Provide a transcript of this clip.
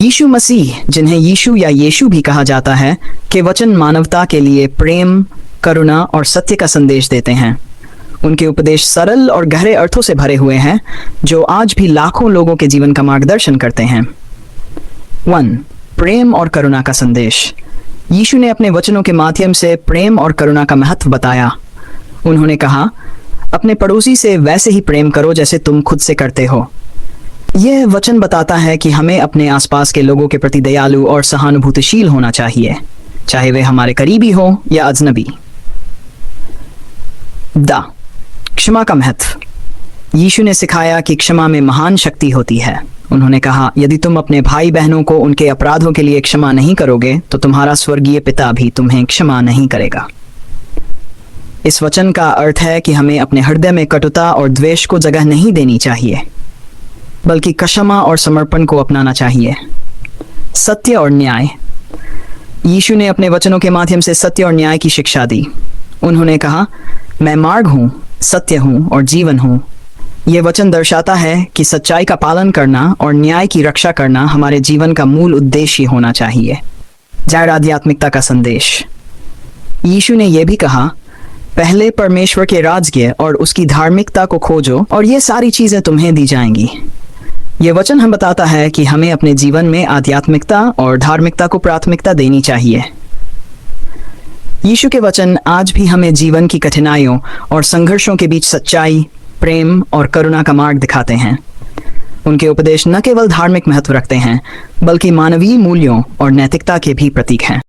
यीशु मसीह, जिन्हें यीशु या यीशु भी कहा जाता है, के वचन मानवता के लिए प्रेम, करुणा और सत्य का संदेश देते हैं। उनके उपदेश सरल और गहरे अर्थों से भरे हुए हैं, जो आज भी लाखों लोगों के जीवन का मार्गदर्शन करते हैं। 1. प्रेम और करुणा का संदेश। यीशु ने अपने वचनों के माध्यम से प्रेम और करुणा का महत्व बताया। उन्होंने कहा, अपने पड़ोसी से वैसे ही प्रेम करो जैसे तुम खुद से करते हो। यह वचन बताता है कि हमें अपने आसपास के लोगों के प्रति दयालु और सहानुभूतिशील होना चाहिए, चाहे वे हमारे करीबी हो या अजनबी। क्षमा का महत्व। यीशु ने सिखाया कि क्षमा में महान शक्ति होती है। उन्होंने कहा, यदि तुम अपने भाई बहनों को उनके अपराधों के लिए क्षमा नहीं करोगे, तो तुम्हारा स्वर्गीय पिता भी तुम्हें क्षमा नहीं करेगा। इस वचन का अर्थ है कि हमें अपने हृदय में कटुता और द्वेष को जगह नहीं देनी चाहिए, बल्कि क्षमा और समर्पण को अपनाना चाहिए। सत्य और न्याय। यीशु ने अपने वचनों के माध्यम से सत्य और न्याय की शिक्षा दी। उन्होंने कहा, मैं मार्ग हूँ, सत्य हूँ और जीवन हूँ। यह वचन दर्शाता है कि सच्चाई का पालन करना और न्याय की रक्षा करना हमारे जीवन का मूल उद्देश्य होना चाहिए। जाहिर आध्यात्मिकता का संदेश। यीशु ने यह भी कहा, पहले परमेश्वर के राज्य और उसकी धार्मिकता को खोजो और ये सारी चीजें तुम्हें दी जाएंगी। यह वचन हम बताता है कि हमें अपने जीवन में आध्यात्मिकता और धार्मिकता को प्राथमिकता देनी चाहिए। यीशु के वचन आज भी हमें जीवन की कठिनाइयों और संघर्षों के बीच सच्चाई, प्रेम और करुणा का मार्ग दिखाते हैं। उनके उपदेश न केवल धार्मिक महत्व रखते हैं, बल्कि मानवीय मूल्यों और नैतिकता के भी प्रतीक हैं।